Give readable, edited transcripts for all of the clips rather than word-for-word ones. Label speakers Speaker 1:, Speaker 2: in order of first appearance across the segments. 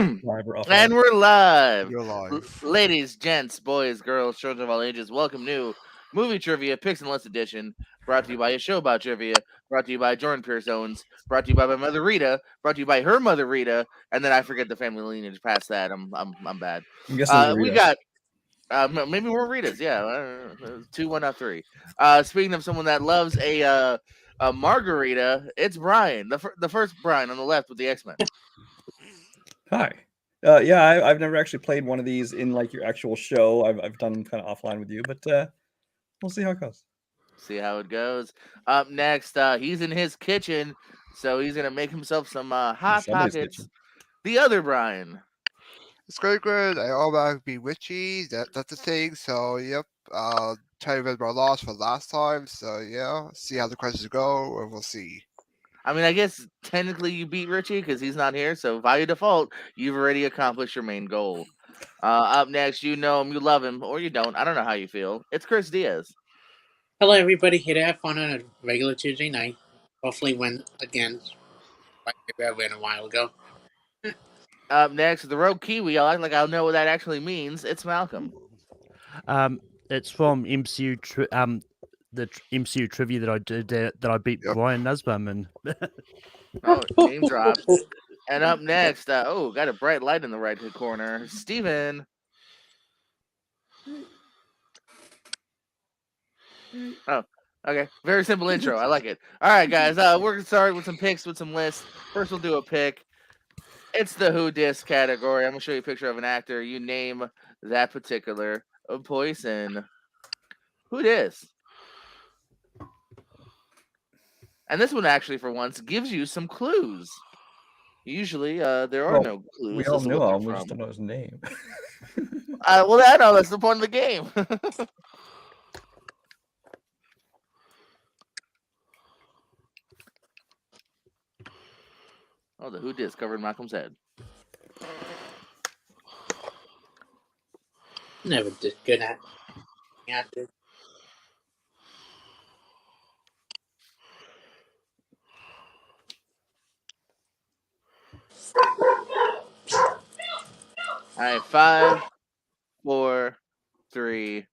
Speaker 1: Live or offline.
Speaker 2: And we're live.
Speaker 3: You're live.
Speaker 2: Ladies, gents, boys, girls, children of all ages, welcome to Movie Trivia Pics and Less Edition, brought to you by a show about trivia, brought to you by Jordan Pierce Owens, brought to you by my mother Rita, brought to you by her mother Rita, and then I forget the family lineage past that. I'm bad.
Speaker 1: I'm guessing
Speaker 2: We got maybe more Ritas, yeah. 2, 1 out 3. Speaking of someone that loves a margarita, it's Brian, the first Brian on the left with the X-Men.
Speaker 1: Hi. Yeah, I've never actually played one of these in like your actual show. I've done them kind of offline with you, but we'll see how it goes.
Speaker 2: See how it goes. Up next, he's in his kitchen, so he's gonna make himself some hot
Speaker 1: Somebody's
Speaker 2: pockets.
Speaker 1: kitchen.
Speaker 2: The other Brian.
Speaker 3: It's good. I always be witchy. That's the thing. So yep. Try to read my loss for last time. So yeah. See how the questions go, and we'll see.
Speaker 2: I mean, I guess technically you beat Richie because he's not here, so by default, you've already accomplished your main goal. Up next, you know him, you love him, or you don't. I don't know how you feel. It's Chris Diaz.
Speaker 4: Hello, everybody. Here to have fun on a regular Tuesday night. Hopefully, win again. Like I win a while ago.
Speaker 2: Up next, the Rogue Kiwi. I act like I know what that actually means. It's Malcolm.
Speaker 5: It's from MCU. The MCU trivia that I did that I beat Ryan Nussbaum in.
Speaker 2: Oh, name drop. And up next, got a bright light in the right corner. Steven. Oh, okay. Very simple intro. I like it. All right, guys. We're gonna start with some picks, with some lists. First, we'll do a pick. It's the Who Dis category. I'm gonna show you a picture of an actor. You name that particular person. Who dis? And this one actually, for once, gives you some clues. Usually, there are no clues.
Speaker 1: We all
Speaker 2: as to
Speaker 1: knew
Speaker 2: what they're
Speaker 1: him. We
Speaker 2: from.
Speaker 1: just don't know his name.
Speaker 2: Well, I know that's the point of the game. Oh, the Who Dis covered Malcolm's head.
Speaker 4: Never did good at actor.
Speaker 2: All right, 5, 4, 3,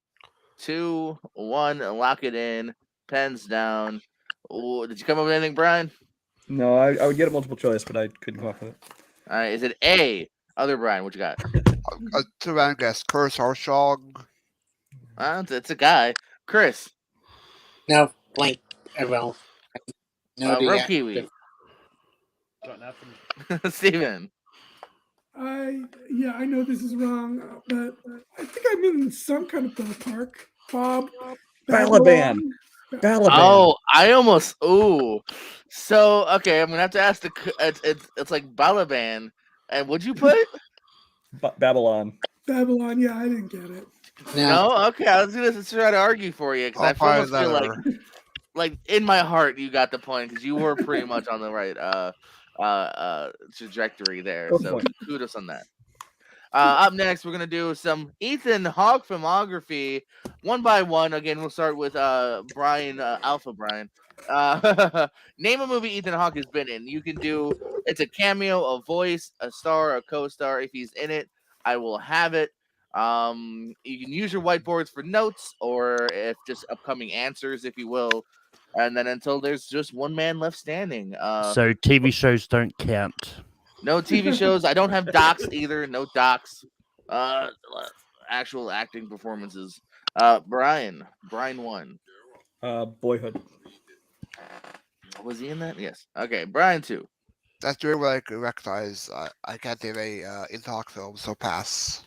Speaker 2: 2, 1. Lock it in. Pens down. Ooh, did you come up with anything, Brian?
Speaker 1: No, I would get a multiple choice, but I couldn't come up with it.
Speaker 2: All right, is it A? Other Brian, what you got?
Speaker 3: To random guess, Curse Harshog.
Speaker 2: It's a guy. Chris.
Speaker 4: No, blank. Well, no,
Speaker 2: Rogue Kiwi.
Speaker 5: Got nothing.
Speaker 2: Steven.
Speaker 6: I know this is wrong, but I think I'm in some kind of ballpark. Bob.
Speaker 1: Balaban.
Speaker 2: Oh, I almost. Ooh. So okay, I'm gonna have to ask the. It's like Balaban. And what'd you put?
Speaker 1: Babylon.
Speaker 6: Babylon. Yeah, I didn't get it.
Speaker 2: No. Okay, I was gonna try to argue for you because I almost feel like in my heart you got the point because you were pretty much on the right trajectory there. So kudos on that. Up next, we're gonna do some Ethan Hawke filmography, one by one. Again, we'll start with Brian, Alpha Brian. Name a movie Ethan Hawke has been in. You can do it's a cameo, a voice, a star, a co-star. If he's in it, I will have it. You can use your whiteboards for notes or if just upcoming answers, if you will. And then until there's just one man left standing.
Speaker 5: So TV shows don't count.
Speaker 2: No TV shows. I don't have docs either. No docs. Actual acting performances. Brian 1.
Speaker 1: Boyhood.
Speaker 2: Was he in that? Yes. Okay, Brian 2.
Speaker 3: That's doing what I could recognize. I can't think of a Ethan Hawke film, so pass.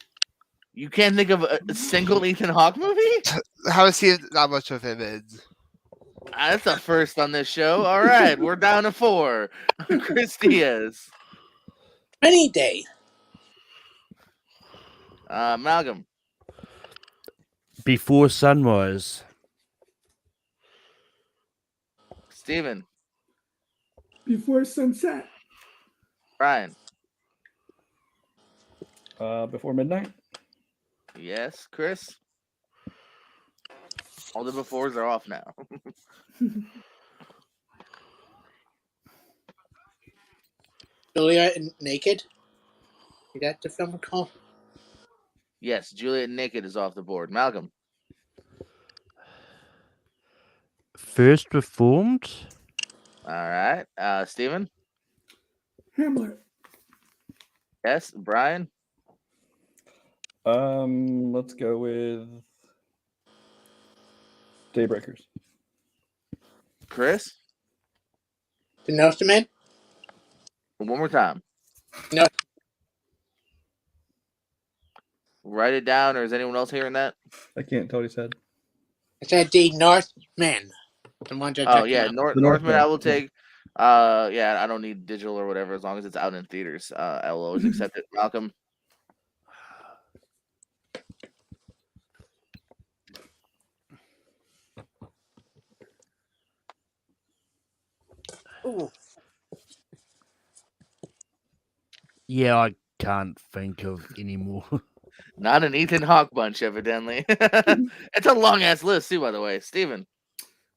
Speaker 2: You can't think of a single Ethan Hawke movie?
Speaker 3: Haven't seen that much of him in.
Speaker 2: That's a first on this show. All right, we're down to 4. Chris Diaz.
Speaker 4: Any day.
Speaker 2: Malcolm.
Speaker 5: Before Sunrise.
Speaker 2: Steven.
Speaker 6: Before Sunset.
Speaker 2: Brian.
Speaker 1: Before Midnight.
Speaker 2: Yes, Chris. All the befores are off now.
Speaker 4: Julia naked. Is that the film called?
Speaker 2: Yes, Juliet Naked is off the board. Malcolm.
Speaker 5: First Reformed.
Speaker 2: All right. Steven.
Speaker 6: Hamlet.
Speaker 2: Yes. Brian.
Speaker 1: Let's go with Daybreakers.
Speaker 2: Chris.
Speaker 4: The Northman?
Speaker 2: One more time.
Speaker 4: No.
Speaker 2: Write it down, or is anyone else hearing that?
Speaker 1: I can't tell what he said.
Speaker 4: I said the Northman. The one that
Speaker 2: Oh yeah, Northman.
Speaker 1: Northman.
Speaker 2: I will take. Yeah, I don't need digital or whatever as long as it's out in theaters. I will always accept it. Malcolm.
Speaker 4: Ooh.
Speaker 5: Yeah, I can't think of any more.
Speaker 2: Not an Ethan Hawke bunch, evidently. It's a long ass list too, by the way. Steven.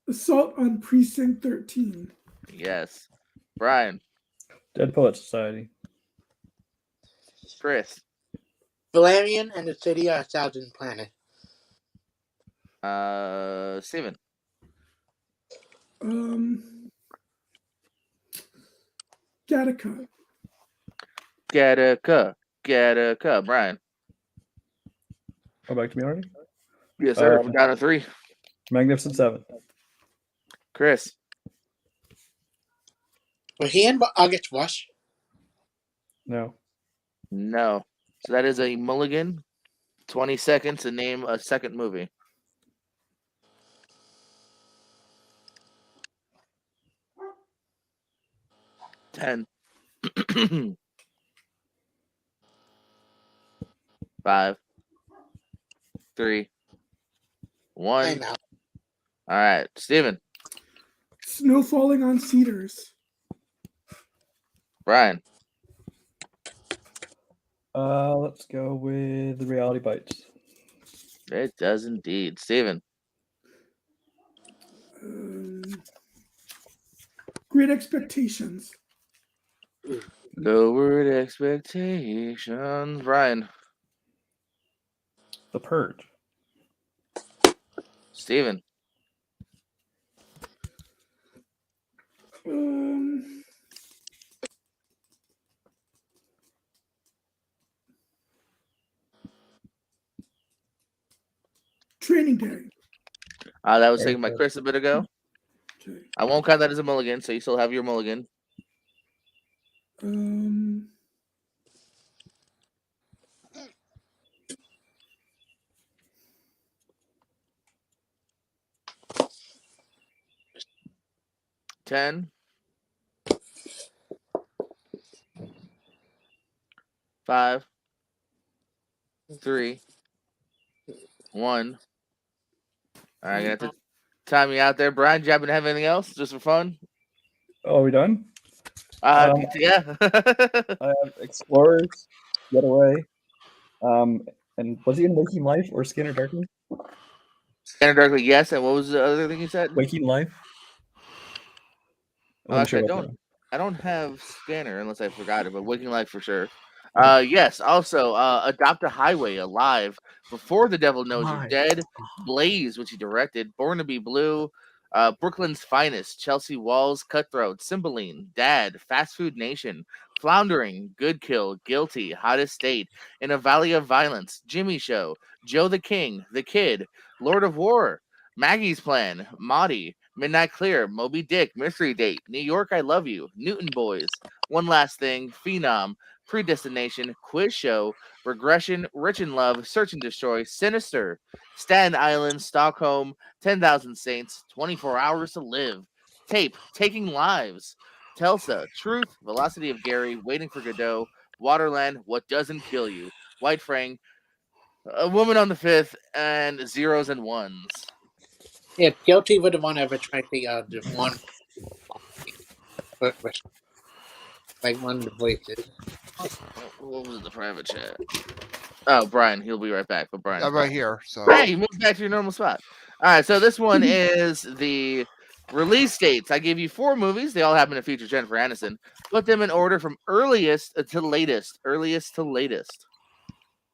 Speaker 6: Assault on Precinct 13.
Speaker 2: Yes. Brian.
Speaker 1: Dead Poet Society.
Speaker 2: Chris.
Speaker 4: Valerian and the City of a Thousand Planets.
Speaker 2: Steven.
Speaker 6: Gattaca.
Speaker 2: Gattaca. Brian.
Speaker 1: Oh, back to me already?
Speaker 2: Yes, sir. We're down to 3.
Speaker 1: Magnificent Seven.
Speaker 2: Chris.
Speaker 4: Was he in August Rush?
Speaker 1: No.
Speaker 2: No. So that is a mulligan. 20 seconds to name a second movie. Ten. 5, 3, 1.
Speaker 4: I know.
Speaker 2: All right, Steven.
Speaker 6: Snow Falling on Cedars.
Speaker 2: Brian.
Speaker 1: Let's go with The Reality Bites.
Speaker 2: It does indeed. Steven.
Speaker 6: Great Expectations.
Speaker 2: Lowered expectations. Brian.
Speaker 1: The Purge.
Speaker 2: Steven.
Speaker 6: Training Day.
Speaker 2: That was taken by Chris a bit ago.
Speaker 6: Okay.
Speaker 2: I won't count that as a mulligan, so you still have your mulligan. 10, 5, 3, 1. All right, I got to time you out there. Brian, do you happen to have anything else just for fun?
Speaker 1: Oh, are we done?
Speaker 2: Yeah.
Speaker 1: I have Explorers, Getaway. And was he in Waking Life or Scanner Darkly?
Speaker 2: Scanner Darkly, yes. And what was the other thing you said?
Speaker 1: Waking Life.
Speaker 2: Oh, actually, I don't have Scanner unless I forgot it, but Waking Life for sure. Yes. Also, Adopt a Highway, Alive, Before the Devil Knows You're Dead, Blaze, which he directed, Born to Be Blue, Brooklyn's Finest, Chelsea Walls, Cutthroat, Cymbeline, Dad, Fast Food Nation, Floundering, Good Kill, Guilty, Hottest State, In a Valley of Violence, Jimmy Show, Joe the King, The Kid, Lord of War, Maggie's Plan, Maudie, Midnight Clear, Moby Dick, Mystery Date, New York, I Love You, Newton Boys, One Last Thing, Phenom, Predestination, Quiz Show, Regression, Rich in Love, Search and Destroy, Sinister, Staten Island, Stockholm, 10,000 Saints, 24 Hours to Live, Tape, Taking Lives, Telsa, Truth, Velocity of Gary, Waiting for Godot, Waterland, What Doesn't Kill You, White Frang, A Woman on the Fifth, and Zeros and Ones.
Speaker 4: Yeah, Guilty would the one ever tried the one. Like one of the voices.
Speaker 2: What was it, the private chat? Oh, Brian, he'll be right back. But Brian,
Speaker 3: I'm right here. So
Speaker 2: hey, you moved back to your normal spot. All right, so this one is the Release dates. I gave you 4 movies. They all happen to feature Jennifer Aniston. Put them in order from earliest to latest. Earliest to latest.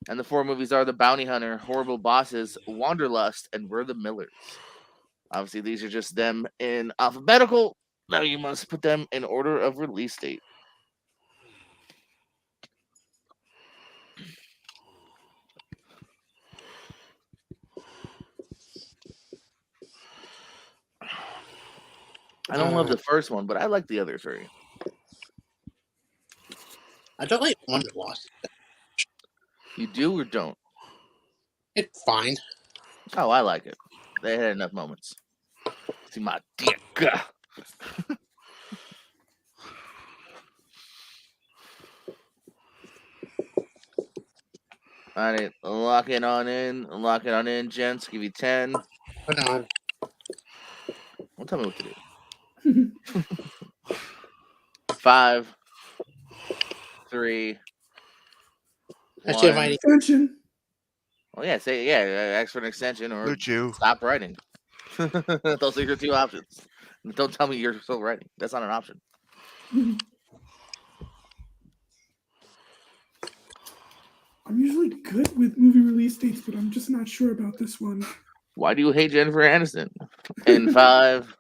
Speaker 2: And the 4 movies are The Bounty Hunter, Horrible Bosses, Wanderlust, and We're the Millers. Obviously, these are just them in alphabetical. Now you must put them in order of release date. I don't love the first one, but I like the other 3.
Speaker 4: I don't like Wanderlust.
Speaker 2: You do or don't?
Speaker 4: It's fine.
Speaker 2: Oh, I like it. They had enough moments. See my dick. All right, lock it on in, gents. Give you 10.
Speaker 4: Hold on.
Speaker 2: Don't tell me what to do. 5, 3,
Speaker 4: That's your
Speaker 2: 1.
Speaker 4: idea.
Speaker 6: Extension.
Speaker 2: Well, yeah, ask for an extension or
Speaker 3: Blue Chew.
Speaker 2: stop writing. Those are your 2 options. Don't tell me you're still writing. That's not an option.
Speaker 6: I'm usually good with movie release dates, but I'm just not sure about this one.
Speaker 2: Why do you hate Jennifer Aniston? In 5.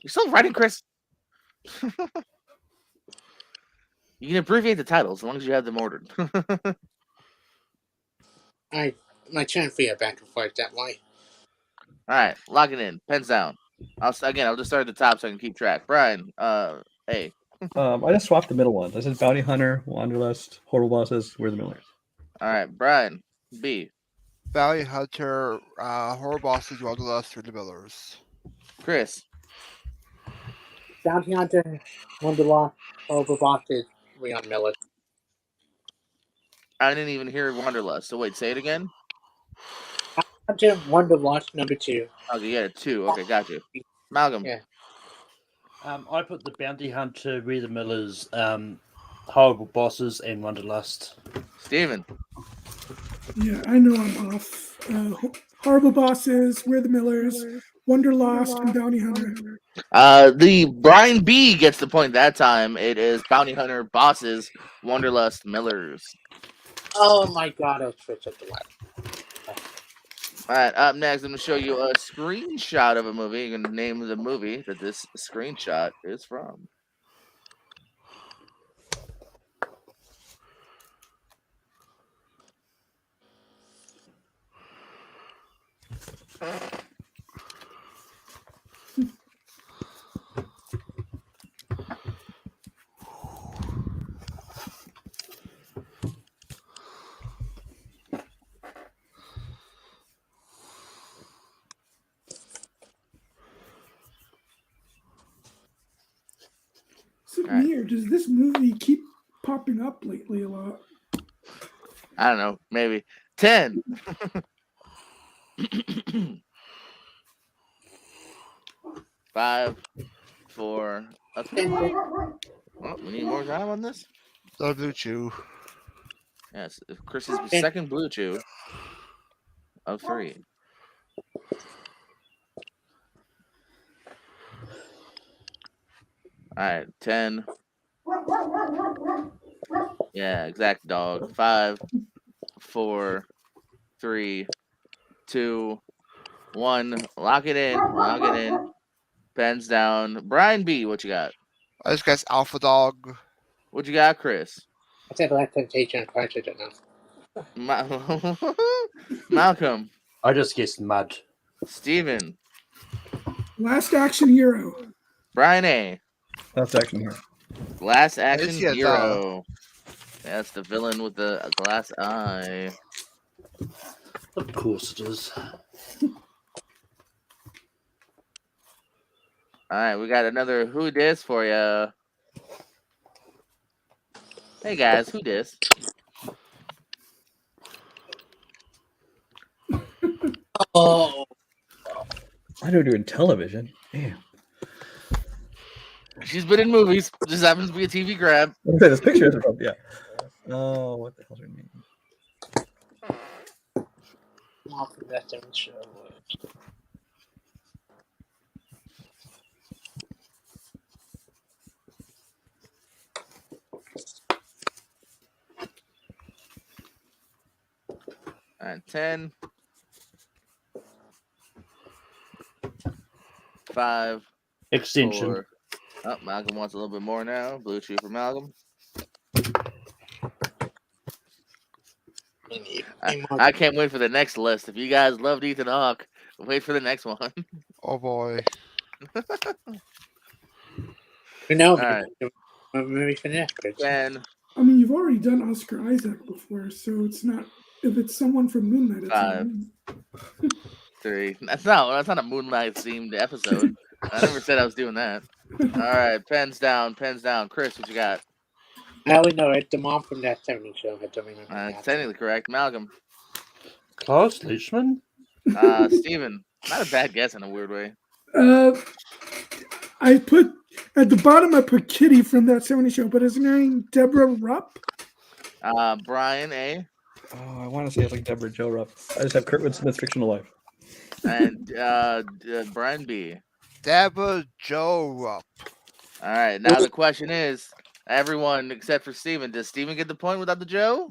Speaker 2: You're still writing, Chris. You can abbreviate the titles as long as you have them ordered.
Speaker 4: My chance for you back and forth that way.
Speaker 2: All right, lock it in. Pens down. I'll just start at the top so I can keep track. Brian, A.
Speaker 1: I just swapped the middle ones. I said Bounty Hunter, Wanderlust, Horrible Bosses, We're the Millers.
Speaker 2: All right, Brian, B.
Speaker 3: Bounty Hunter, Horror Bosses, Wanderlust, Through the Millers.
Speaker 2: Chris.
Speaker 4: Bounty Hunter, Wanderlust, Horrible Bosses, Leon Miller.
Speaker 2: I didn't even hear Wanderlust. So wait, say it again.
Speaker 4: Hunter, Wanderlust, number 2.
Speaker 2: Okay, yeah, 2. Okay, got you. Malcolm.
Speaker 4: Yeah.
Speaker 5: I put The Bounty Hunter, We're the Millers, Horrible Bosses, and Wanderlust.
Speaker 2: Steven.
Speaker 6: Yeah, I know I'm off. Horrible Bosses, We're the Millers, Wanderlust, and Bounty Hunter.
Speaker 2: The Brian B gets the point that time. It is Bounty Hunter, Bosses, Wanderlust, Millers.
Speaker 4: Oh my god, I'll switch up the left.
Speaker 2: All right, up next, I'm going to show you a screenshot of a movie. You're going to name the movie that this screenshot is from.
Speaker 6: Is it me, or does this movie keep popping up lately a lot?
Speaker 2: I don't know, maybe 10. 5, 4. Okay. Well, we need more time on this.
Speaker 3: The Blue Chew.
Speaker 2: Yes, Chris's second Blue Chew of 3. All right, 10. Yeah, exact dog. 5, 4, 3, 2, 1. Lock it in. Lock it in. Pens down. Brian B, what you got?
Speaker 3: I just guess Alpha Dog.
Speaker 2: What you got, Chris?
Speaker 4: I said Black Temptation and I don't know.
Speaker 2: Malcolm.
Speaker 5: I just guessed Mud.
Speaker 2: Steven.
Speaker 6: Last Action Hero.
Speaker 2: Brian A.
Speaker 1: Last Action Hero.
Speaker 2: Last Action
Speaker 3: It's yet,
Speaker 2: Hero. That's the villain with the glass eye.
Speaker 5: Of course it is.
Speaker 2: All right, we got another Who Dis for you. Hey guys, Who Dis?
Speaker 4: Oh,
Speaker 1: I know doing television. Damn.
Speaker 2: She's been in movies. Just happens to be a TV grab.
Speaker 1: Look at this picture. Yeah. Oh, what the hell's her name?
Speaker 4: off the best show.
Speaker 2: All right, 10, 5,
Speaker 5: Extension.
Speaker 2: 4. Oh, Malcolm wants a little bit more now. Blue chew for Malcolm. I can't wait for the next list. If you guys loved Ethan Hawke, wait for the next one.
Speaker 3: Oh boy.
Speaker 4: No,
Speaker 2: All right.
Speaker 4: maybe for next.
Speaker 2: 10,
Speaker 6: I mean, you've already done Oscar Isaac before, so it's not. If it's someone from Moonlight, it's not
Speaker 2: 5,
Speaker 6: me.
Speaker 2: 3. That's not a Moonlight themed episode. I never said I was doing that. All right, pens down. Chris, what you got?
Speaker 4: I only know it. The mom from that 70s show. I don't remember. that.
Speaker 2: Technically correct. Malcolm.
Speaker 5: Klaus Leachman?
Speaker 2: Steven. Not a bad guess in a weird way.
Speaker 6: I put at the bottom. I put Kitty from that 70s show, but is her name Deborah Rupp?
Speaker 2: Brian A.
Speaker 1: Oh, I want to say it's like Deborah Jo Rupp. I just have Kurtwood Smith's fictional life.
Speaker 2: And Brian B.
Speaker 3: Deborah Jo Rupp.
Speaker 2: All right, now the question is, everyone except for Steven, does Steven get the point without the Joe?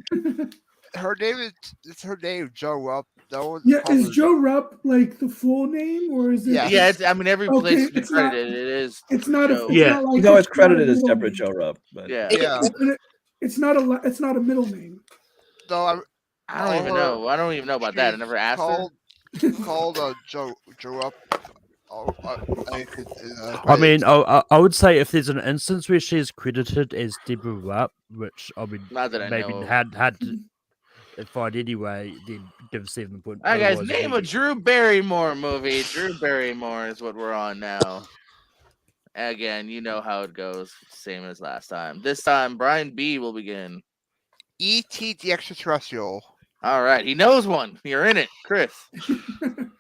Speaker 3: Her name is it's her name, Jo Rupp. No one
Speaker 6: Yeah,
Speaker 3: calls
Speaker 6: is
Speaker 3: her
Speaker 6: Joe Rupp like the full name, or is it?
Speaker 3: Yeah.
Speaker 2: Yeah, it's, I mean, every place
Speaker 6: Okay,
Speaker 2: is
Speaker 6: it's not-
Speaker 2: credited. It is.
Speaker 6: It's not a.
Speaker 2: Joe.
Speaker 6: It's
Speaker 5: Yeah.
Speaker 6: not like
Speaker 1: He's always
Speaker 6: it's not a
Speaker 1: credited as
Speaker 6: middle
Speaker 1: Deborah
Speaker 6: name.
Speaker 1: Jo Rupp, but
Speaker 2: Yeah.
Speaker 3: Yeah.
Speaker 6: It's not a. It's not a middle name.
Speaker 3: No,
Speaker 2: I don't even know. I don't even know about that. I never asked her.
Speaker 3: Called Jo Rupp. Oh,
Speaker 5: I mean, I would say if there's an instance where she's credited as Deborah Rupp, which I would
Speaker 2: Not that I
Speaker 5: maybe
Speaker 2: know.
Speaker 5: had to find anyway, then give 7 point.
Speaker 2: All right, guys,
Speaker 5: otherwise
Speaker 2: name a
Speaker 5: it'd be-
Speaker 2: Drew Barrymore movie. Drew Barrymore is what we're on now. Again, you know how it goes. Same as last time. This time, Brian B will begin.
Speaker 3: E.T. the Extraterrestrial.
Speaker 2: All right, he knows one. You're in it, Chris.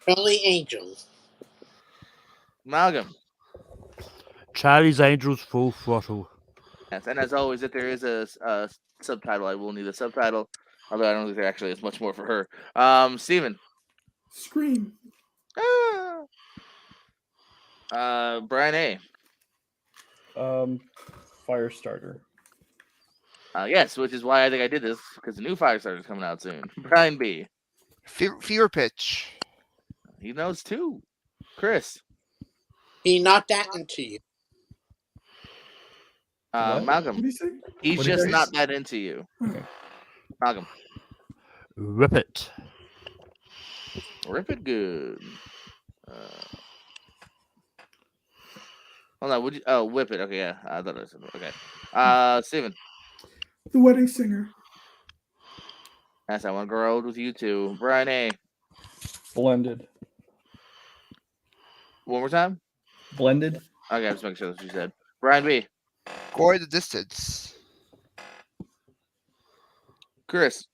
Speaker 4: Charlie Angels.
Speaker 2: Malcolm.
Speaker 5: Charlie's Angels Full Throttle.
Speaker 2: Yes, and as always, if there is a subtitle, I will need a subtitle. Although I don't think there actually is much more for her. Steven.
Speaker 6: Scream.
Speaker 2: Brian A.
Speaker 1: Firestarter.
Speaker 2: Yes, which is why I think I did this, because the new Firestarter is coming out soon. Brian B.
Speaker 3: Fever Pitch.
Speaker 2: He knows too. Chris.
Speaker 4: He not that into you.
Speaker 1: What?
Speaker 2: Malcolm.
Speaker 6: What do you say?
Speaker 2: He's
Speaker 1: What did
Speaker 2: just
Speaker 1: you
Speaker 2: not
Speaker 1: say?
Speaker 2: that into you.
Speaker 6: Okay.
Speaker 2: Malcolm.
Speaker 5: Rip it.
Speaker 2: Rip it good. Hold on, would you? Oh, whip it. Okay, yeah, I thought I said okay. Steven.
Speaker 6: The Wedding Singer.
Speaker 2: Yes, I want to grow old with you too. Brian A.
Speaker 1: Blended.
Speaker 2: One more time.
Speaker 1: Blended.
Speaker 2: Okay, I'm just making sure that's what you said. Brian B.
Speaker 3: Going the Distance.
Speaker 2: Chris.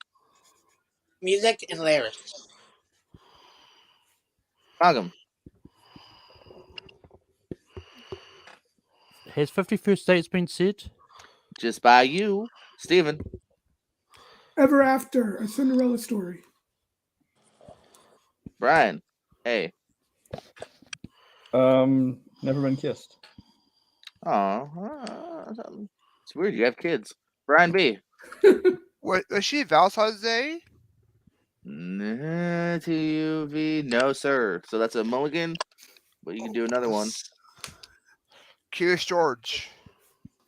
Speaker 4: Music and lyrics.
Speaker 2: Malcolm.
Speaker 5: Has 51st Dates been said?
Speaker 2: Just by you. Steven.
Speaker 6: Ever After, A Cinderella Story.
Speaker 2: Brian. Hey.
Speaker 1: Never Been Kissed.
Speaker 2: Oh, it's weird. You have kids. Brian B.
Speaker 3: Was she Valentine's Day?
Speaker 2: TUV. No, sir. So that's a mulligan, but you can do another one.
Speaker 3: Curious George.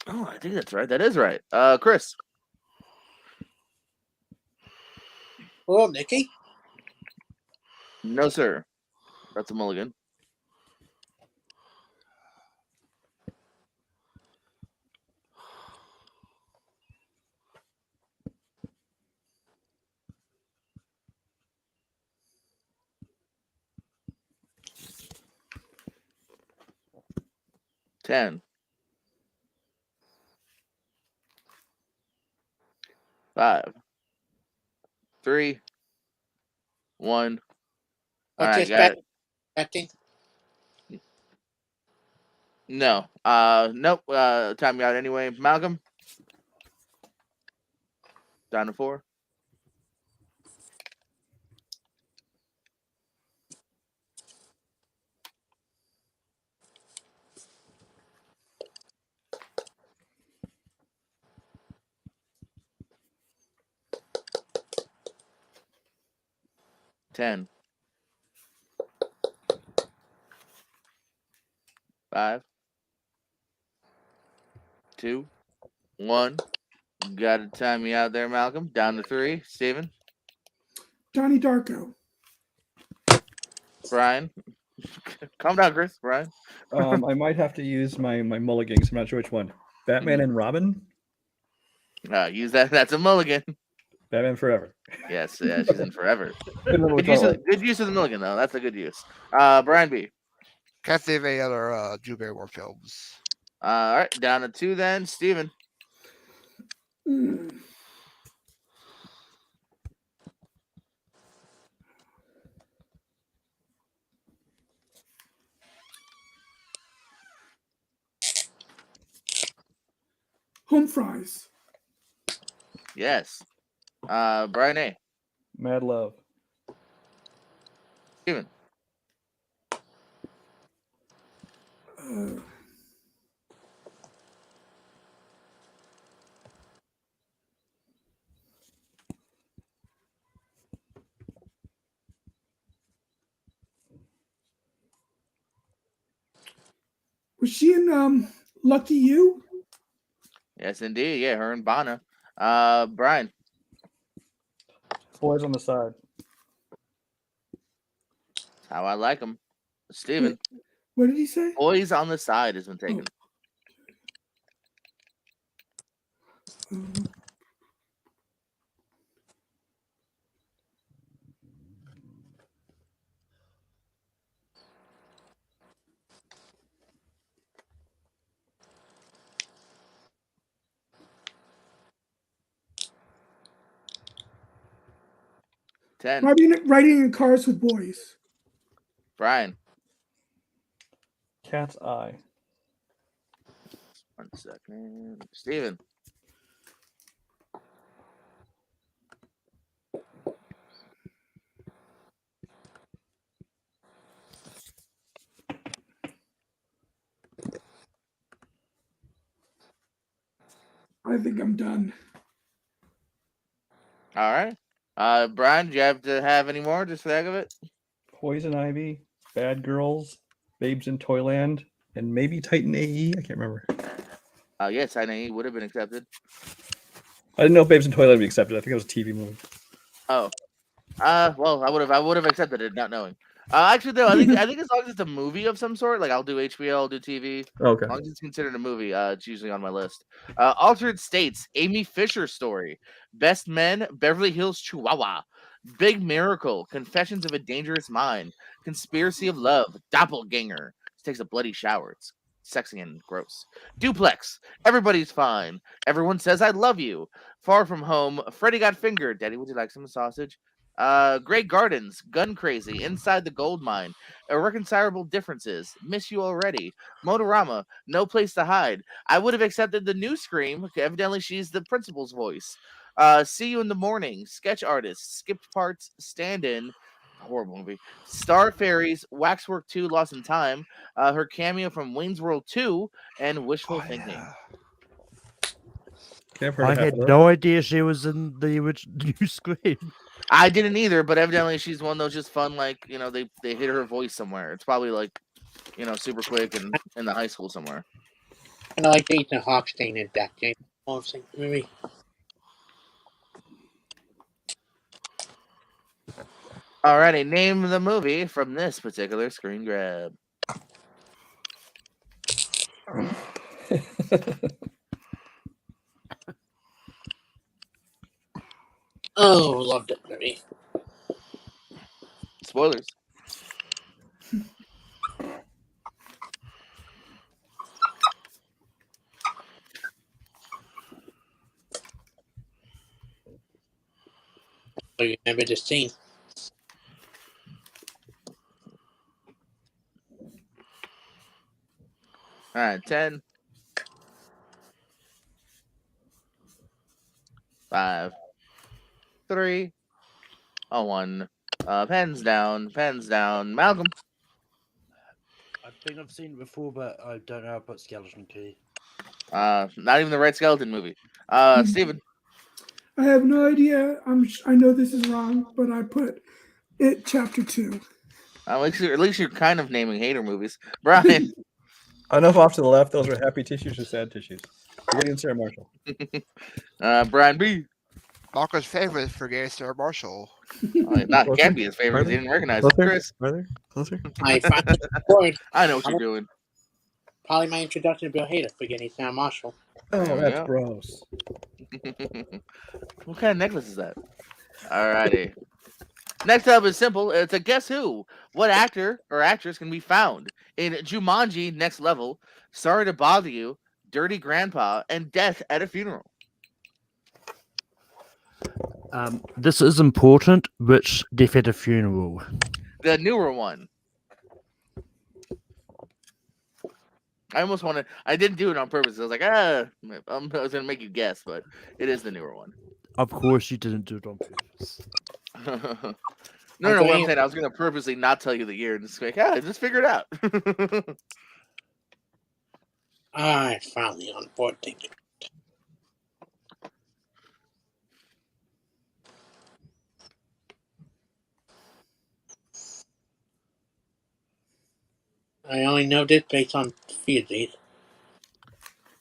Speaker 2: Oh, I think that's right. That is right. Chris.
Speaker 4: Oh, Nikki.
Speaker 2: No, sir. That's a mulligan. Ten. 5, 3, 1. All right, got it.
Speaker 4: Acting.
Speaker 2: No. Nope. Time you out anyway. Malcolm. Down to 4. 10, 5, 2, 1. Got to time you out there, Malcolm. Down to 3. Steven,
Speaker 6: Donnie Darko.
Speaker 2: Brian. Calm down, Chris. Brian.
Speaker 1: I might have to use my mulligans. I'm not sure which one. Batman and Robin.
Speaker 2: Use that. That's a mulligan.
Speaker 1: Batman Forever.
Speaker 2: Yes, yeah, she's in forever.
Speaker 1: Couldn't remember
Speaker 2: Good
Speaker 1: which
Speaker 2: use,
Speaker 1: one it
Speaker 2: of,
Speaker 1: was.
Speaker 2: good use of the mulligan, though. That's a good use. Brian B.
Speaker 3: Can't think of any other Drew Barrymore films.
Speaker 2: All right, down to 2 then. Steven.
Speaker 6: Mm. Home fries.
Speaker 2: Yes. Brian A.
Speaker 1: Mad Love.
Speaker 2: Steven.
Speaker 6: Was she in Lucky You?
Speaker 2: Yes, indeed. Yeah, her and Bonna. Brian.
Speaker 1: Boys on the Side.
Speaker 2: How I like them. Steven.
Speaker 6: What did he say?
Speaker 2: Boys on the Side has been taken.
Speaker 6: Um,
Speaker 2: 10.
Speaker 6: Riding in Cars with Boys.
Speaker 2: Brian.
Speaker 1: Cat's Eye.
Speaker 2: 1 second. Steven.
Speaker 6: I think I'm done.
Speaker 2: All right. Brian, do you have to have any more just for the heck of it?
Speaker 1: Poison Ivy. Bad Girls. Babes in Toyland. And maybe Titan AE. I can't remember.
Speaker 2: Yes, I know he would have been accepted.
Speaker 1: I didn't know if Babes in Toyland would be accepted. I think it was a TV movie.
Speaker 2: Oh. Well, I would have accepted it, not knowing. Actually, though, I think as long as it's a movie of some sort, like I'll do HBO, I'll do TV.
Speaker 1: Okay.
Speaker 2: As long as it's considered a movie, it's usually on my list. Altered States, Amy Fisher Story, Best Men, Beverly Hills Chihuahua, Big Miracle, Confessions of a Dangerous Mind, Conspiracy of Love, Doppelganger. She takes a bloody shower. It's sexy and gross. Duplex, Everybody's Fine, Everyone Says I Love You, Far From Home, Freddy Got Fingered. Daddy, would you like some sausage? Great Gardens, Gun Crazy, Inside the Gold Mine, Irreconcilable Differences, Miss You Already, Motorama, No Place to Hide. I would have accepted the new Scream. Evidently, she's the principal's voice. See You in the Morning, Sketch Artist, Skipped Parts, Stand-In, horrible movie. Star Fairies, Waxwork 2, Lost in Time, her cameo from Wayne's World 2, and Wishful Thinking.
Speaker 1: Okay, I've heard
Speaker 5: I
Speaker 1: of half
Speaker 5: had
Speaker 1: of those.
Speaker 5: no idea she was in the new Scream.
Speaker 2: I didn't either, but evidently she's one of those just fun, like, they hit her voice somewhere. It's probably like, super quick and in the high school somewhere.
Speaker 4: And I like Ethan Hawke staying in that James Bond movie.
Speaker 2: Alrighty, name the movie from this particular screen grab.
Speaker 4: Oh, loved it movie.
Speaker 2: Spoilers.
Speaker 4: So you remember the scene?
Speaker 2: All right, 10, 5, 3, 1. Pens down. Malcolm.
Speaker 5: I think I've seen it before, but I don't know about Skeleton Key.
Speaker 2: Not even the Red Skeleton movie. Steven.
Speaker 6: I have no idea. I know this is wrong, but I put It Chapter 2.
Speaker 2: At least you're kind of naming hater movies. Brian.
Speaker 1: Enough off to the left. Those are happy tissues or sad tissues. You're getting Sarah Marshall.
Speaker 2: Brian B.
Speaker 3: Marco's favorite for gay Sarah Marshall.
Speaker 2: Not can't be his favorite. He didn't recognize it. Chris.
Speaker 1: Closer.
Speaker 4: I finally scored.
Speaker 2: I know what you're doing.
Speaker 4: Probably my introduction to Bill Hader for getting Sam Marshall.
Speaker 1: Oh,
Speaker 2: There we
Speaker 1: that's
Speaker 2: go.
Speaker 1: gross.
Speaker 2: What kind of necklace is that? Alrighty. Next up is simple. It's a guess who. What actor or actress can be found in Jumanji Next Level, Sorry to Bother You, Dirty Grandpa, and Death at a Funeral?
Speaker 5: This is important. Which Death at a Funeral?
Speaker 2: The newer one. I almost wanted. I didn't do it on purpose. I was like, I was gonna make you guess, but it is the newer one.
Speaker 5: Of course, you didn't do it on purpose.
Speaker 2: No. What I'm saying, I was gonna purposely not tell you the year and just like, just figure it out.
Speaker 4: I finally on board thinking. I only know this based on Fiji.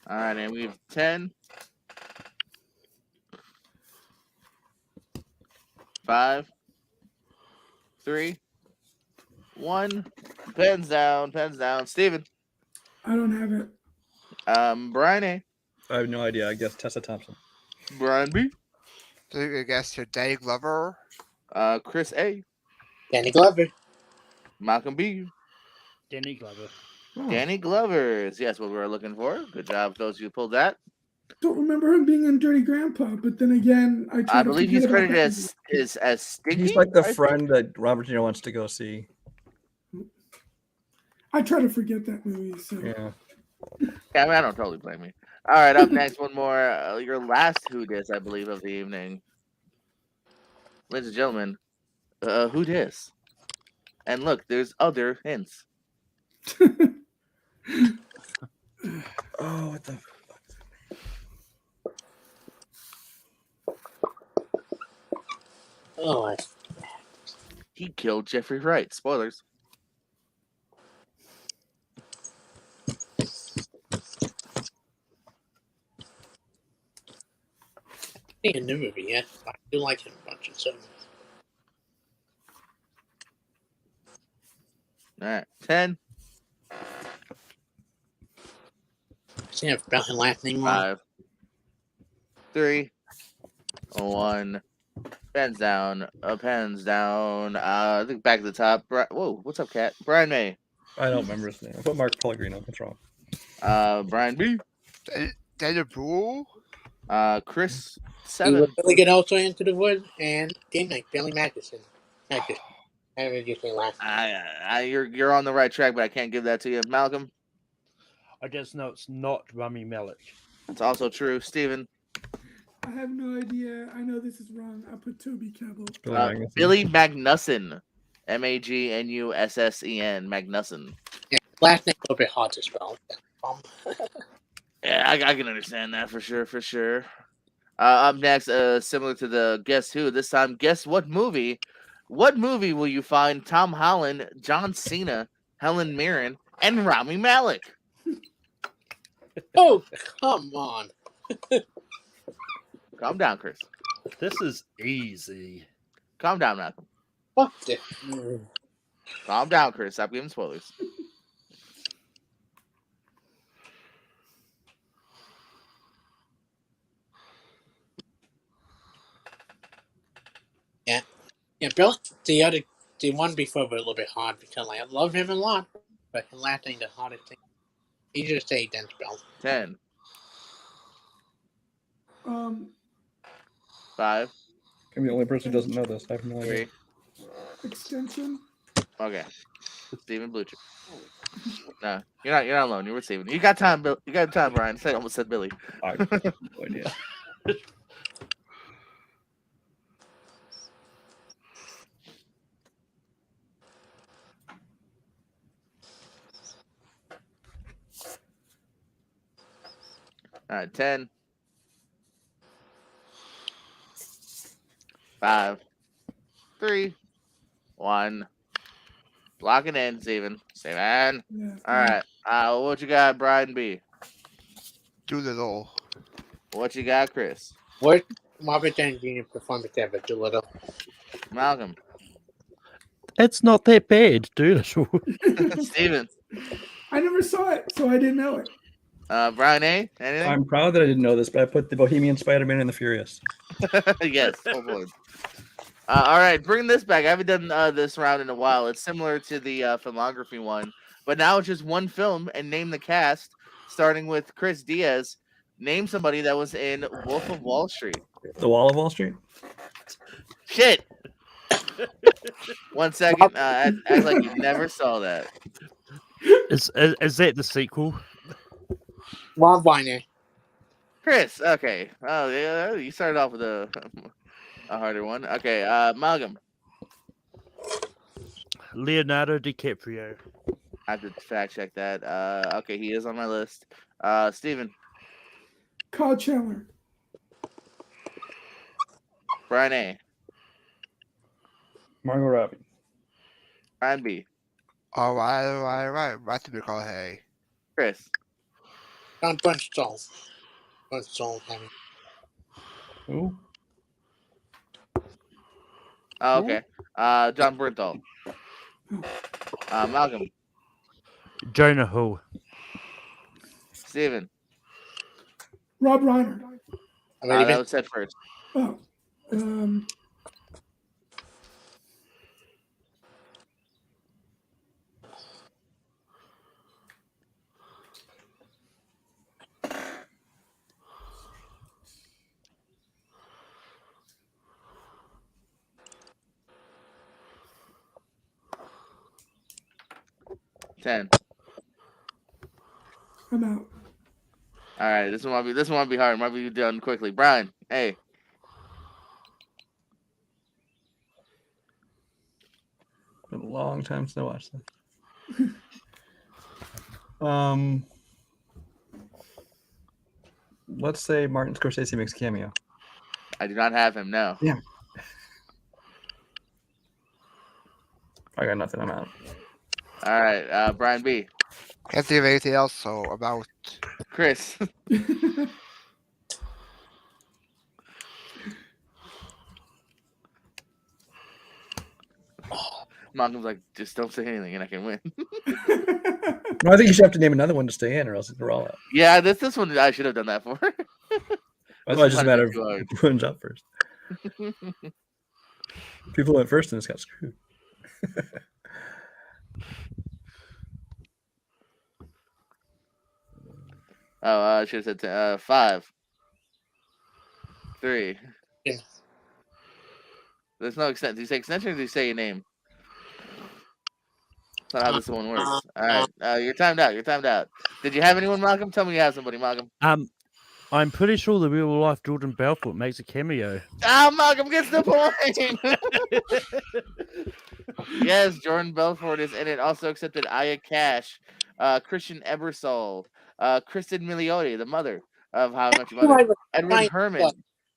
Speaker 2: All right, and we have 10, 5, 3, 1. Pens down. Steven.
Speaker 6: I don't have it.
Speaker 2: Brian A.
Speaker 1: I have no idea. I guess Tessa Thompson.
Speaker 2: Brian B.
Speaker 3: So I guess your Danny Glover.
Speaker 2: Chris A.
Speaker 4: Danny Glover.
Speaker 2: Malcolm B.
Speaker 5: Danny Glover.
Speaker 2: Danny Glover is what we were looking for. Good job, those of you who pulled that.
Speaker 6: Don't remember him being in Dirty Grandpa, but then again,
Speaker 2: I believe he's credited as Stinky.
Speaker 1: He's like the friend that Robert De Niro wants to go see.
Speaker 6: I try to forget that movie. So.
Speaker 1: Yeah.
Speaker 2: Yeah, I don't totally blame you. All right, up next, one more. Your last Who Dis, I believe, of the evening. Ladies and gentlemen, Who Dis? And look, there's other hints.
Speaker 1: Oh, what the
Speaker 4: Oh,
Speaker 2: He killed Jeffrey Wright. Spoilers.
Speaker 4: I a new movie yet. I do like him a bunch of so.
Speaker 2: All right, 10,
Speaker 4: I see him spell his last name wrong.
Speaker 2: 5, 3, 1. Pens down. Pens down. I think back to the top. Whoa, what's up, Kat? Brian May.
Speaker 1: I don't remember his name. I put Mark Pellegrino. What's wrong?
Speaker 2: Brian B.
Speaker 3: Daniel Brühl.
Speaker 2: Chris
Speaker 4: He
Speaker 2: 7.
Speaker 4: was really good also Into the Woods and Game Night. Billy Madison. I haven't used my last name.
Speaker 2: You're on the right track, but I can't give that to you. Malcolm.
Speaker 5: I just know it's not Rami Malek.
Speaker 2: It's also true. Steven.
Speaker 6: I have no idea. I know this is wrong. I put Toby Kebbell.
Speaker 2: Billy Magnussen. Magnussen. Magnussen.
Speaker 4: Yeah, last name a little bit hard to spell.
Speaker 2: Yeah, I can understand that for sure. Up next, similar to the Guess Who, this time, guess what movie? What movie will you find Tom Holland, John Cena, Helen Mirren, and Rami Malek?
Speaker 4: Oh, come on.
Speaker 2: Calm down, Chris.
Speaker 5: This is easy.
Speaker 2: Calm down, Malcolm.
Speaker 4: Fuck this.
Speaker 2: Calm down, Chris. Stop giving spoilers.
Speaker 4: Yeah, Bill, the one before was a little bit hard because I love him a lot, but the last thing, the hardest thing, easier to say than spell.
Speaker 2: 10,
Speaker 6: Um,
Speaker 2: 5,
Speaker 1: I'm the only person who doesn't know this. I have no
Speaker 2: 3.
Speaker 1: idea.
Speaker 6: extension.
Speaker 2: Okay. Steven Blucher. No, you're not alone. You're with Steven. You got time, Bill. You got time, Brian. I almost said Billy.
Speaker 1: I have no idea.
Speaker 2: All right, 10, 5, 3, 1. Lock it in, Steven. Steven.
Speaker 6: Yeah.
Speaker 2: All right. What you got, Brian B?
Speaker 3: Doolittle.
Speaker 2: What you got, Chris?
Speaker 4: What Robert Downey Jr. performance ever? Doolittle.
Speaker 2: Malcolm.
Speaker 5: It's not that bad, dude.
Speaker 2: Steven.
Speaker 6: I never saw it, so I didn't know it.
Speaker 2: Brian A. Anything?
Speaker 1: I'm proud that I didn't know this, but I put the Bohemian Spider-Man and the Furious.
Speaker 2: Yes. Full board. All right, bring this back. I haven't done this round in a while. It's similar to the filmography one, but now it's just one film and name the cast, starting with Chris Diaz. Name somebody that was in Wolf of Wall Street.
Speaker 1: The Wall of Wall Street.
Speaker 2: Shit. 1 second. Act like you never saw that.
Speaker 5: Is that the sequel?
Speaker 4: Ron Weiner.
Speaker 2: Chris. Okay. Oh yeah, you started off with a harder one. Okay. Malcolm.
Speaker 5: Leonardo DiCaprio.
Speaker 2: I have to fact check that. Okay, he is on my list. Steven.
Speaker 6: Kyle Chandler.
Speaker 2: Brian A.
Speaker 1: Margot Robbie.
Speaker 2: Brian B.
Speaker 3: All right. Matthew McConaughey.
Speaker 2: Chris.
Speaker 4: John Bernthal. Bernthal. I mean.
Speaker 1: Who?
Speaker 2: Oh, okay. John Bernthal. Malcolm.
Speaker 5: Jonah Hill.
Speaker 2: Steven.
Speaker 6: Rob Reiner.
Speaker 2: That was said first.
Speaker 6: Oh.
Speaker 2: Ten.
Speaker 6: I'm out.
Speaker 2: All right, this one might be hard. Might be done quickly. Brian, hey.
Speaker 1: Been a long time since I watched this. Let's say Martin Scorsese makes a cameo.
Speaker 2: I do not have him. No.
Speaker 1: Yeah. I got nothing. I'm out.
Speaker 2: All right, Brian B.
Speaker 3: Can't think of anything else, so about
Speaker 2: Chris. Malcolm's like, just don't say anything and I can win.
Speaker 1: No, I think you should have to name another one to stay in, or else we're all out.
Speaker 2: Yeah, this one I should have done that for.
Speaker 1: That's why it's just a matter of
Speaker 2: too hard.
Speaker 1: who wins up first. People went first and it's got screwed.
Speaker 2: I should have said 5, 3.
Speaker 4: Yeah.
Speaker 2: There's no extent. Do you say extension or do you say your name? That's not how this one works. All right. You're timed out. You're timed out. Did you have anyone, Malcolm? Tell me you have somebody, Malcolm.
Speaker 5: I'm pretty sure the real life Jordan Belfort makes a cameo.
Speaker 2: Malcolm gets the point. Yes, Jordan Belfort is in it. Also accepted Aya Cash, Christian Ebersol, Kristen Milioti, the mother of How I Met Your Mother, Edward Herman,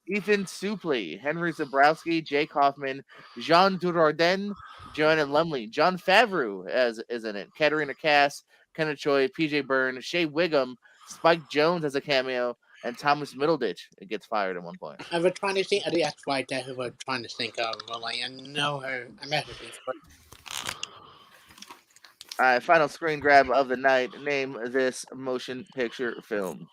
Speaker 2: Ethan Suplee, Henry Zabrowski, Jake Hoffman, Jean Dujardin, Joanna Lumley, John Favreau is in it, Katarina Cass, Kenneth Choi, PJ Byrne, Shea Wiggum, Spike Jones has a cameo, and Thomas Middleditch gets fired at one point.
Speaker 4: I was trying to think. I think that's right there who I was trying to think of. But like, I know her. I met her before.
Speaker 2: All right, final screen grab of the night. Name this motion picture film.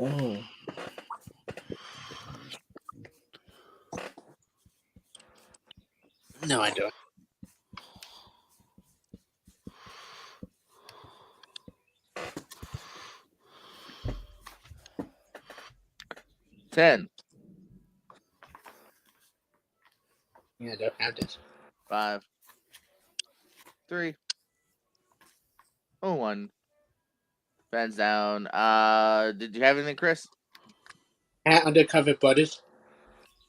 Speaker 1: Oh.
Speaker 4: No, I don't.
Speaker 2: Ten.
Speaker 4: Yeah, I don't have this.
Speaker 2: 5, 3, 1. Fans down. Did you have anything, Chris?
Speaker 4: Undercover Brothers.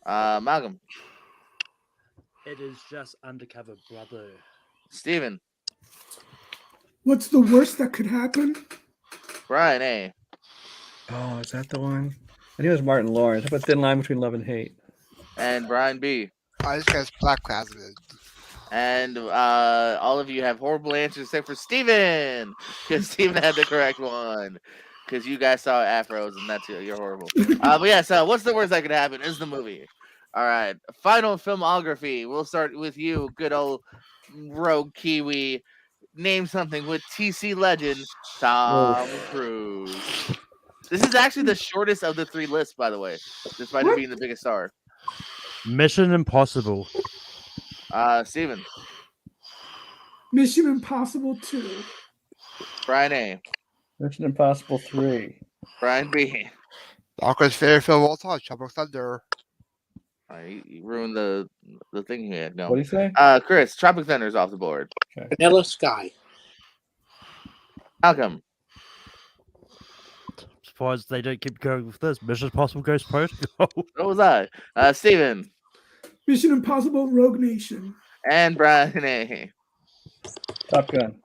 Speaker 2: Malcolm.
Speaker 5: It is just Undercover Brother.
Speaker 2: Steven.
Speaker 6: What's the worst that could happen?
Speaker 2: Brian A.
Speaker 1: Oh, is that the one? I knew it was Martin Lawrence. How about Thin Line Between Love and Hate?
Speaker 2: And Brian B.
Speaker 3: I just guess Black Klansman.
Speaker 2: And all of you have horrible answers except for Steven. Because Steven had the correct one. Because you guys saw afros and that's you're horrible. But yeah, so what's the worst that could happen is the movie. All right. Final filmography. We'll start with you, good old rogue Kiwi. Name something with TC legend Tom Cruise. This is actually the shortest of the 3 lists, by the way, despite it being the biggest star.
Speaker 5: Mission Impossible.
Speaker 2: Steven.
Speaker 6: Mission Impossible 2.
Speaker 2: Brian A.
Speaker 1: Mission Impossible 3.
Speaker 2: Brian B.
Speaker 3: Walker's favorite film of all time, Tropic Thunder.
Speaker 2: You ruined the thing he had. No.
Speaker 1: What do you say?
Speaker 2: Chris, Tropic Thunder's off the board.
Speaker 4: Vanilla Sky.
Speaker 2: Malcolm.
Speaker 5: Surprised they don't keep going with this. Mission Impossible Ghost Protocol.
Speaker 2: What was I? Steven.
Speaker 6: Mission Impossible Rogue Nation.
Speaker 2: And Brian A.
Speaker 1: Top Gun.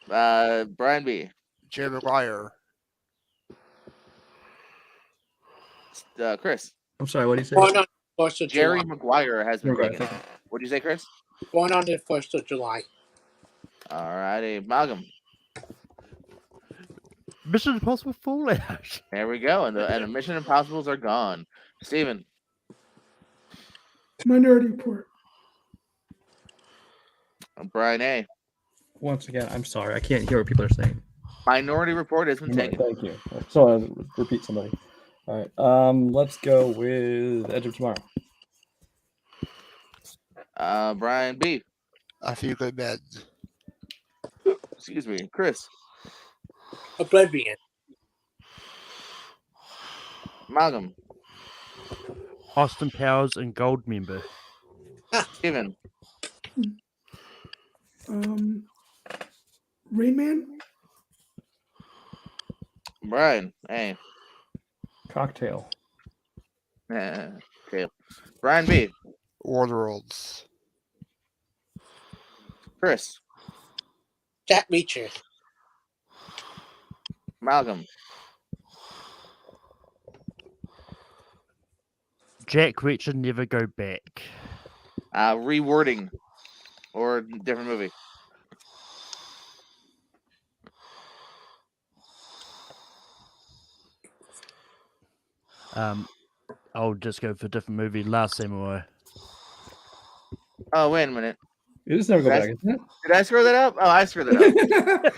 Speaker 2: Brian B.
Speaker 3: Jerry Maguire.
Speaker 2: Chris.
Speaker 1: I'm sorry, what do you say?
Speaker 4: Born on the 1st of
Speaker 2: Jerry
Speaker 4: July.
Speaker 2: Maguire has been
Speaker 1: Maguire,
Speaker 2: taken.
Speaker 1: thank
Speaker 2: What'd you say, Chris?
Speaker 4: Born on the 1st of July.
Speaker 2: All righty. Malcolm.
Speaker 5: Mission Impossible Fallout.
Speaker 2: There we go. And the Mission Impossibles are gone. Steven.
Speaker 6: Minority Report.
Speaker 2: Brian A.
Speaker 1: Once again, I'm sorry. I can't hear what people are saying.
Speaker 2: Minority Report has been taken.
Speaker 1: Thank you. So I'll repeat somebody. All right. Let's go with Edge of Tomorrow.
Speaker 2: Brian B.
Speaker 3: A Few Good Men.
Speaker 2: Excuse me. Chris.
Speaker 4: Oblivion.
Speaker 2: Malcolm.
Speaker 5: Austin Powers and Goldmember.
Speaker 2: Steven.
Speaker 6: Rain Man.
Speaker 2: Brian A.
Speaker 1: Cocktail.
Speaker 2: Okay. Brian B.
Speaker 3: Waterworlds.
Speaker 2: Chris.
Speaker 4: Jack Reacher.
Speaker 2: Malcolm.
Speaker 5: Jack Reacher Never Go Back.
Speaker 2: Rewording. Or different movie.
Speaker 5: I'll just go for a different movie. Last Samurai.
Speaker 2: Oh, wait a minute.
Speaker 1: It is Never Go Back, isn't it?
Speaker 2: Did I screw that up? Oh, I screwed that up.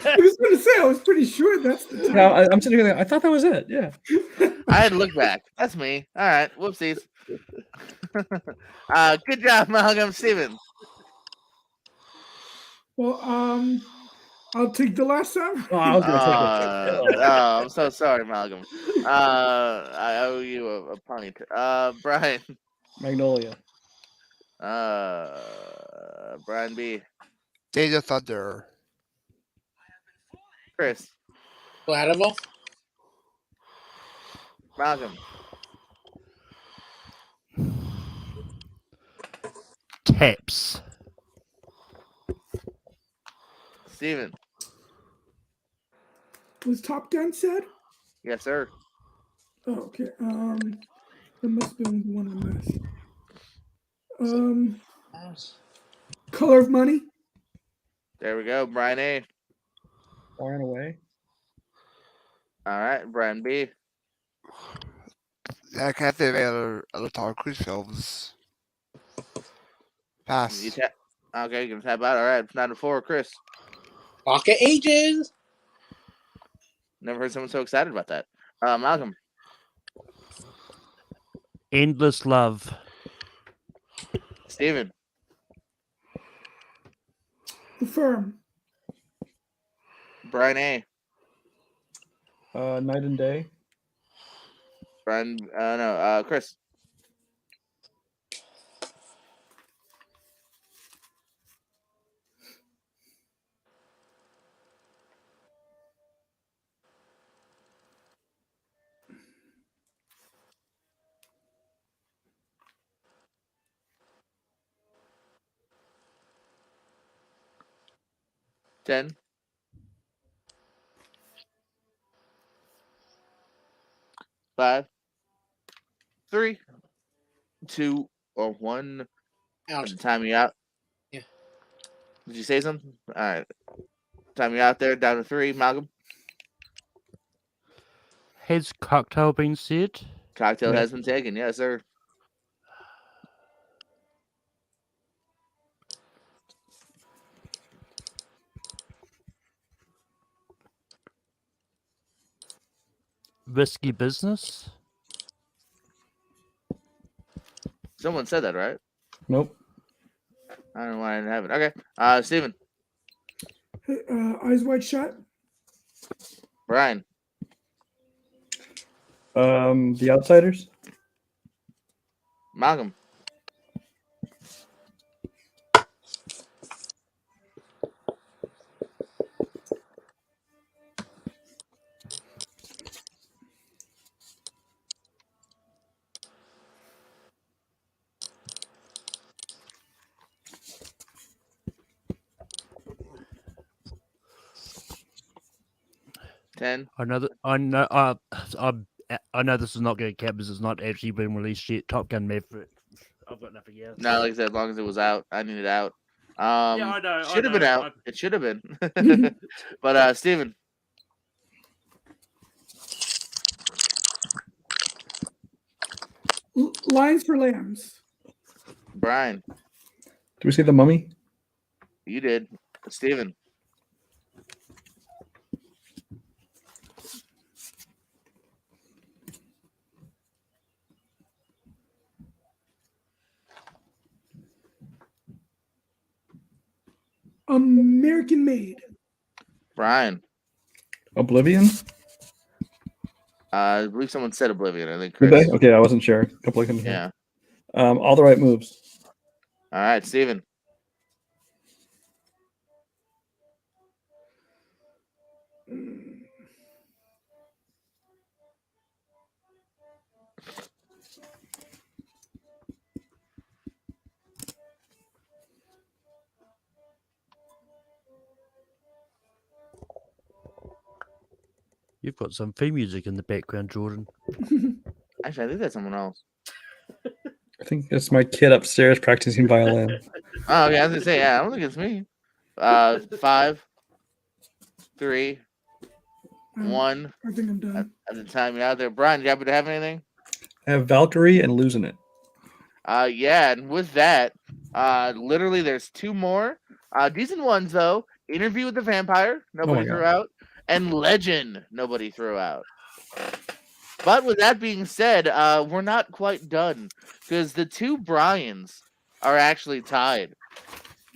Speaker 6: I was going to say, I was pretty sure that's the time.
Speaker 1: Yeah, I'm sitting here. I thought that was it. Yeah.
Speaker 2: I had to look back. That's me. All right. Whoopsies. Good job, Malcolm. Steven.
Speaker 6: Well, I'll take the last time.
Speaker 1: Oh, I was going to take it.
Speaker 2: I'm so sorry, Malcolm. I owe you a pony. Brian.
Speaker 1: Magnolia.
Speaker 2: Brian B.
Speaker 3: Days of Thunder.
Speaker 2: Chris.
Speaker 4: Collateral.
Speaker 2: Malcolm.
Speaker 5: Taps.
Speaker 2: Steven.
Speaker 6: Was Top Gun said?
Speaker 2: Yes, sir.
Speaker 6: Oh, okay. That must have been one I missed. Color of Money.
Speaker 2: There we go. Brian A.
Speaker 1: Far and Away.
Speaker 2: All right. Brian B.
Speaker 3: I can't think of any other Tom Cruise films. Pass.
Speaker 2: Okay, you can tap out. All right. 9 to 4. Chris.
Speaker 4: Rocket Ages.
Speaker 2: Never heard someone so excited about that. Malcolm.
Speaker 5: Endless Love.
Speaker 2: Steven.
Speaker 6: The Firm.
Speaker 2: Brian A.
Speaker 1: Night and Day.
Speaker 2: Brian. No. Chris. 10. 5, 3, 2, or 1.
Speaker 4: Out.
Speaker 2: Time you out.
Speaker 4: Yeah.
Speaker 2: Did you say something? All right. Time you out there. Down to 3. Malcolm.
Speaker 5: Has cocktail been said?
Speaker 2: Cocktail
Speaker 1: Yeah.
Speaker 2: has been taken. Yes, sir.
Speaker 5: Risky business?
Speaker 2: Someone said that, right?
Speaker 1: Nope.
Speaker 2: I don't know why I didn't have it. Okay. Steven.
Speaker 6: Eyes Wide Shut.
Speaker 2: Brian.
Speaker 1: The Outsiders.
Speaker 2: Malcolm. Ten.
Speaker 5: I know this is not going to count because it's not actually been released yet. Top Gun Maverick. I've got nothing else.
Speaker 2: No, like I said, as long as it was out, I need it out.
Speaker 5: Yeah, I know.
Speaker 2: Should have been out. It should have been. But Steven.
Speaker 6: Lines for Lambs.
Speaker 2: Brian.
Speaker 1: Do we see The Mummy?
Speaker 2: You did. Steven.
Speaker 6: American Made.
Speaker 2: Brian.
Speaker 1: Oblivion?
Speaker 2: I believe someone said Oblivion. I think
Speaker 1: Did
Speaker 2: Chris.
Speaker 1: they? Okay, I wasn't sure. A couple of them.
Speaker 2: Yeah.
Speaker 1: All the Right Moves.
Speaker 2: All right, Steven.
Speaker 5: You've got some theme music in the background, Jordan.
Speaker 2: Actually, I think that's someone else.
Speaker 1: I think that's my kid upstairs practicing violin.
Speaker 2: Oh, okay. I was gonna say, yeah. I don't think it's me. 5, 3, 1.
Speaker 6: I think I'm done.
Speaker 2: At the time you're out there, Brian, you happen to have anything?
Speaker 1: I have Valkyrie and Losing It.
Speaker 2: Yeah, and with that, literally there's 2 more. Decent ones though. Interview with the Vampire, nobody
Speaker 1: God.
Speaker 2: threw out, and Legend, nobody threw out. But with that being said, we're not quite done because the 2 Brians are actually tied,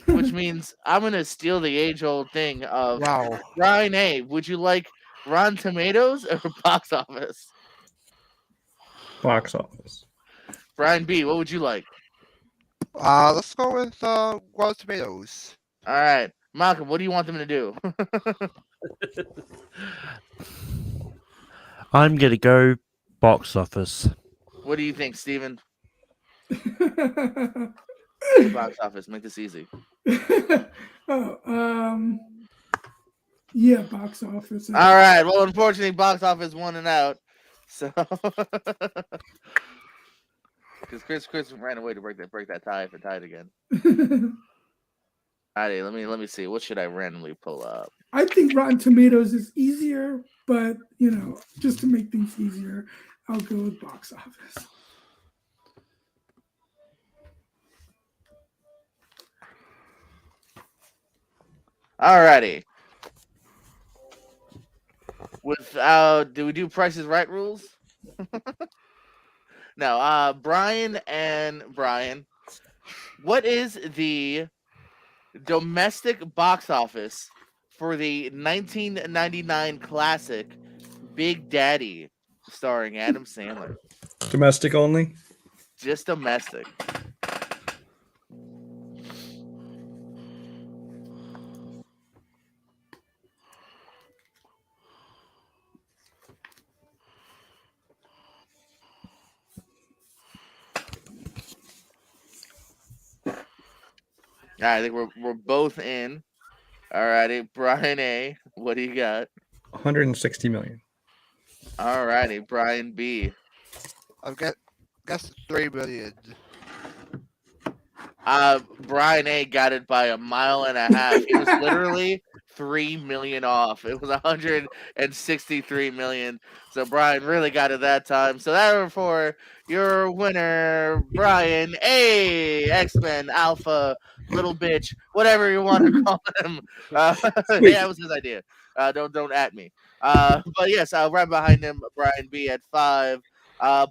Speaker 2: which means I'm gonna steal the age-old thing of
Speaker 3: Wow.
Speaker 2: Brian A. Would you like Rotten Tomatoes or Box Office?
Speaker 1: Box Office.
Speaker 2: Brian B. What would you like?
Speaker 3: Let's go with Rotten Tomatoes.
Speaker 2: All right, Malcolm. What do you want them to do?
Speaker 5: I'm going to go box office.
Speaker 2: What do you think, Steven? Box office. Make this easy.
Speaker 6: Yeah, Box Office.
Speaker 2: All right. Well, unfortunately, Box Office won and out. So, because Chris ran away to break that tie if it tied again. Alrighty, let me see. What should I randomly pull up?
Speaker 6: I think Rotten Tomatoes is easier, but just to make things easier, I'll go with Box Office.
Speaker 2: Alrighty. Do we do Prices Right rules? No. Brian and Brian, what is the domestic box office for the 1999 classic Big Daddy, starring Adam Sandler?
Speaker 1: Domestic only?
Speaker 2: Just domestic. All right, I think we're both in. Alrighty, Brian A. What do you got?
Speaker 1: 160 million.
Speaker 2: Alrighty, Brian B.
Speaker 3: I guess 3 million.
Speaker 2: Brian A. got it by a mile and a half. He was literally 3 million off. It was 163 million. So Brian really got it that time. So therefore, your winner, Brian A. X-Men Alpha Little Bitch, whatever you want to call him.
Speaker 1: Sweet.
Speaker 2: Yeah, that was his idea. Don't at me. But yes, right behind him, Brian B. at 5.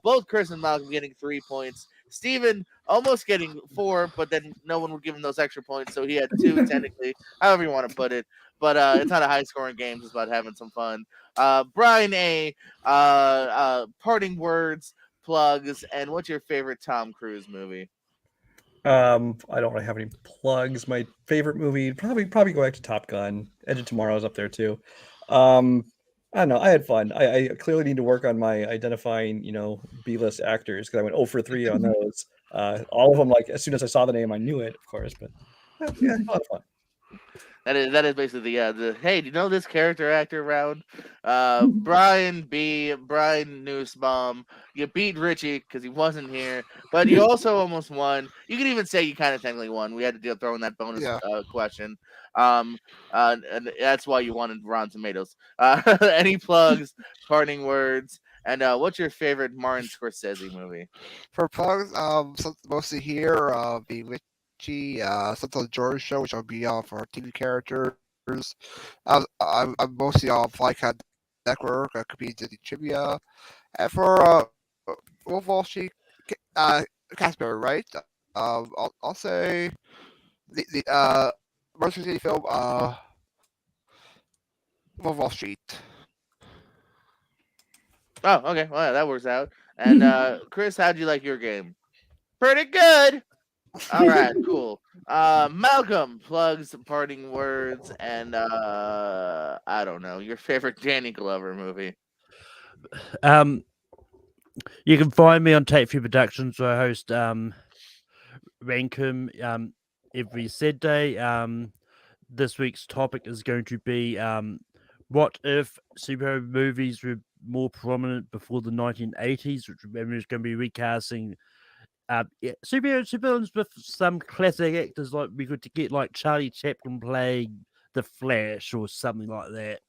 Speaker 2: Both Chris and Malcolm getting 3 points. Steven almost getting 4, but then no one would give him those extra points, so he had 2 technically, however you want to put it. But it's not a high scoring game, it's about having some fun. Brian A, parting words, plugs, and what's your favorite Tom Cruise movie?
Speaker 1: I don't really have any plugs. My favorite movie, probably go back to Top Gun. Edge of Tomorrow's up there too. I don't know. I had fun. I clearly need to work on my identifying, B-list actors because I went 0 for 3 on those. All of them, like as soon as I saw the name, I knew it, of course. But yeah, a lot of fun.
Speaker 2: That is basically the hey, do you know this character actor round? Brian B, Brian Nussbaum. You beat Richie because he wasn't here, but you also almost won. You can even say you kind of technically won. We had to deal throw in that bonus question. And that's why you wanted Rotten Tomatoes. Any plugs, parting words, and what's your favorite Martin Scorsese movie?
Speaker 3: For plugs, mostly here, be Untitled George show, which will be for TV characters. I'm mostly on Flycat Network, competing trivia, and for Wolf Wall Street, Casper, right? I'll say the most recent film, Wolf Wall Street.
Speaker 2: Oh, okay. Well, that works out. And Chris, how'd you like your game? Pretty good. All right, cool. Malcolm, plugs, parting words, and I don't know, your favorite Danny Glover movie.
Speaker 5: You can find me on Take Few Productions, where I host Rankum every Saturday. This week's topic is going to be what if superhero movies were more prominent before the 1980s, which is going to be recasting supervillains with some classic actors. Like we could get like Charlie Chaplin playing the Flash or something like that.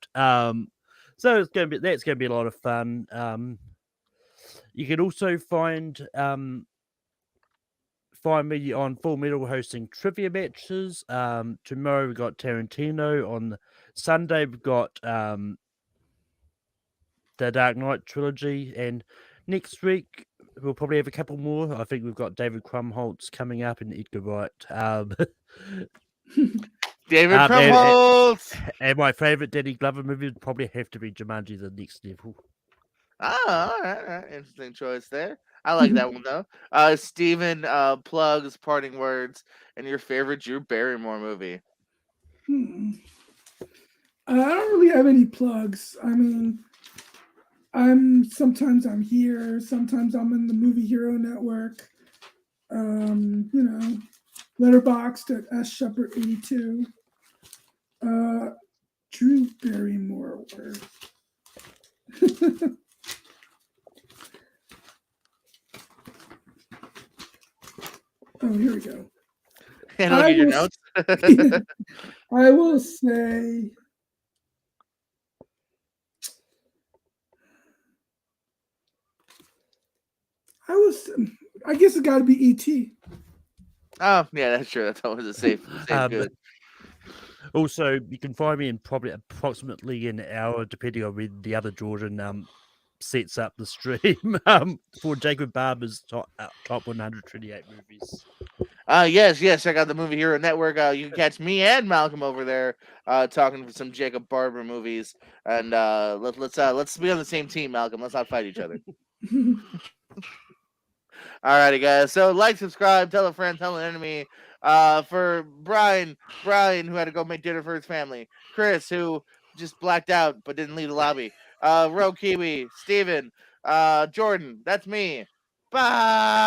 Speaker 5: So that's going to be a lot of fun. You can also find me on Full Metal hosting trivia matches. Tomorrow we've got Tarantino. On Sunday we've got the Dark Knight trilogy, and next week we'll probably have a couple more. I think we've got David Krumholtz coming up and Edgar Wright.
Speaker 2: David Krumholtz!
Speaker 5: And my favorite Danny Glover movie would probably have to be Jumanji: The Next Level.
Speaker 2: Ah, all right. Interesting choice there. I like that one though. Steven, plugs, parting words, and your favorite Drew Barrymore movie.
Speaker 6: I don't really have any plugs. I mean, sometimes I'm here, sometimes I'm in the Movie Hero Network. Letterboxd at sshepard82. Drew Barrymore. Oh, here we go.
Speaker 2: And look at your notes.
Speaker 6: I will say I guess it got to be E.T.
Speaker 2: Oh, yeah, that's true. That's always a safe good.
Speaker 5: Also, you can find me in probably approximately an hour, depending on when the other Jordan sets up the stream for Jacob Barber's top 128 movies.
Speaker 2: Yes. Check out the Movie Hero Network. You can catch me and Malcolm over there talking for some Jacob Barber movies. And let's be on the same team, Malcolm. Let's not fight each other. Alrighty, guys. So like, subscribe, tell a friend, tell an enemy. For Brian, who had to go make dinner for his family. Chris, who just blacked out but didn't leave the lobby. Ro Kiwi, Steven, Jordan. That's me. Bye.